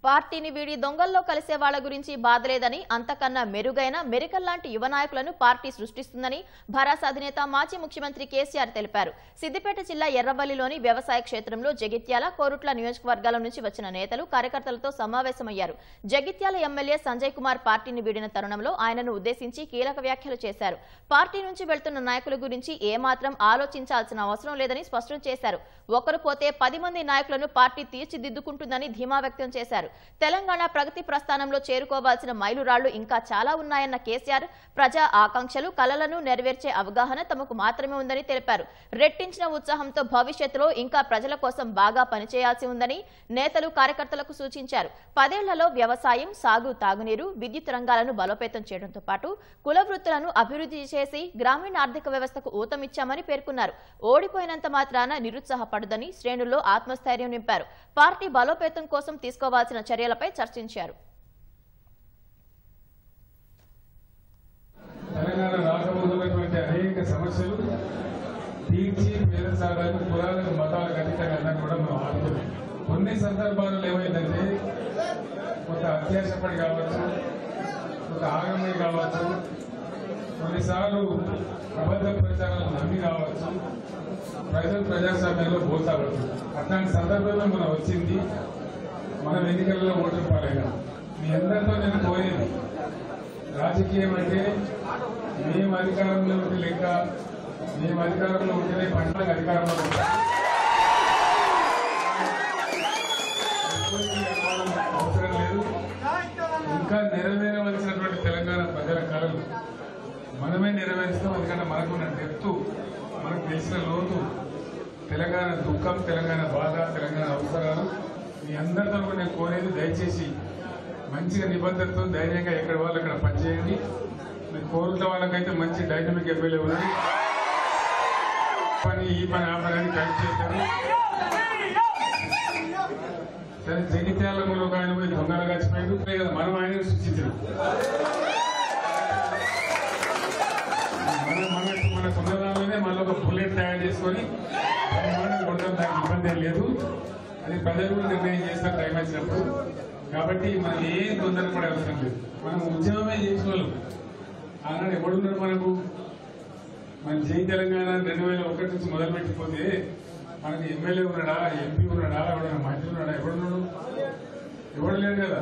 పార్టీని వీడి దొంగల్లో కలిసే వాళ్ల గురించి బాధలేదని, అంతకన్నా మెరుగైన మెరికల్లాంటి యువ నాయకులను పార్టీ సృష్టిస్తుందని భరాస అధినేత మాజీ ముఖ్యమంత్రి కేసీఆర్ తెలిపారు. సిద్దిపేట జిల్లా ఎర్రవల్లిలోని వ్యవసాయ క్షేత్రంలో జగిత్యాల, కోరుట్ల నియోజకవర్గాల నుంచి వచ్చిన నేతలు, కార్యకర్తలతో సమావేశమయ్యారు. జగిత్యాల ఎమ్మెల్యే సంజయ్ కుమార్ పార్టీని వీడిన తరుణంలో ఆయనను ఉద్దేశించి కీలక వ్యాఖ్యలు చేశారు. పార్టీ నుంచి వెళ్తున్న నాయకుల గురించి ఏమాత్రం ఆలోచించాల్సిన అవసరం లేదని స్పష్టం చేశారు. ఒకరు పోతే 10 మంది నాయకులను పార్టీ తీర్చిదిద్దుకుంటుందని ధీమా వ్యక్తం చేశారు. తెలంగాణ ప్రగతి ప్రస్థానంలో చేరుకోవాల్సిన మైలురాళ్లు ఇంకా చాలా ఉన్నాయన్న కేసీఆర్, ప్రజా ఆకాంక్షలు, కలలను నెరవేర్చే అవగాహన తమకు మాత్రమే ఉందని తెలిపారు. రెట్టించిన ఉత్సాహంతో భవిష్యత్తులో ఇంకా ప్రజల కోసం బాగా పనిచేయాల్సి ఉందని నేతలు, కార్యకర్తలకు సూచించారు. 10 ఏళ్లలో వ్యవసాయం, సాగు, తాగునీరు, విద్యుత్ రంగాలను బలోపేతం చేయడంతో పాటు కుల వృత్తులను అభివృద్ధి చేసి గ్రామీణ ఆర్థిక వ్యవస్థకు ఊతమిచ్చామని పేర్కొన్నారు. ఓడిపోయినంత మాత్రాన నిరుత్సాహపడదని శ్రేణుల్లో ఆత్మస్థైర్యం నింపారు. పార్టీ బలోపేతం కోసం తీసుకోవాల్సిన చర్యలపై చర్చించారు. తెలంగాణ రాష్ట్రంలోటువంటి అనేక సమస్యలు తీర్చి పేద సాధారణ పురాణ మతాలకు అతీతంగా కూడా మనం ఆడుతున్నాం. కొన్ని సందర్భాల్లో ఏమైందంటే కొంత అత్యాశపడి కావచ్చు, కొంత ఆగమై కావచ్చు, కొన్నిసార్లు అబద్ధ ప్రచారాలు నమ్మి కావచ్చు, ప్రజాస్వామ్యంలో పోతావచ్చు. అట్లాంటి సందర్భంలో మనం వచ్చింది, మనం ఎన్నికలలో ఓటు పాలేగా. మీ అందరితో నేను కోరేది, రాజకీయం అంటే మేము అధికారంలో ఉంటే లెక్క, మేము అధికారంలో ఉంటేనే పంటలకు అధికారంలో ఉంటాం. అవసరం లేదు. ఇంకా నెరవేరవలసినటువంటి తెలంగాణ ప్రజల కళలు మనమే నెరవేరుస్తాం. ఎందుకంటే మనకున్న డెప్త్, మనకు తెలిసిన లోతు, తెలంగాణ దుఃఖం, తెలంగాణ బాధ, తెలంగాణ అవసరాలు మీ అందరితో కూడా నేను కోరేది, దయచేసి మంచిగా నిబద్ధతతో ధైర్యంగా ఎక్కడ వాళ్ళు అక్కడ పనిచేయండి. మీరు కోరుతున్న వాళ్ళకైతే మంచి డైనమిక్ ఎమ్మెల్యే ఉన్నది. ఈ పని ఆ పని అని కలిసి చేస్తారు. సరే, జగిత్యాలలో ఆయన పోయి దొంగలు గచ్చిపోయాడు కదా, మనం ఆయన సృష్టించారు. మన సొంతదానిలోనే మళ్ళీ ఒక బుల్లెట్ తయారు చేసుకొని కొట్టడం దానికి ఇబ్బంది ఏం లేదు. అది ప్రజలు కూడా నిర్ణయం చేస్తారు టైం వచ్చినప్పుడు. కాబట్టి మనం ఏం తొందరపడే అవసరం లేదు. మనం ఉద్యమమే చేసిన వాళ్ళు. ఆనాడు ఎవడున్నాడు మనకు? మన జై తెలంగాణ 2001 నుంచి మొదలుపెట్టిపోతే మనకి ఎమ్మెల్యే ఉన్నాడా, ఎంపీ ఉన్నాడా, ఎవడైనా మంత్రి ఉన్నాడా? ఎవడున్నాడు? ఎవడు లేడు కదా.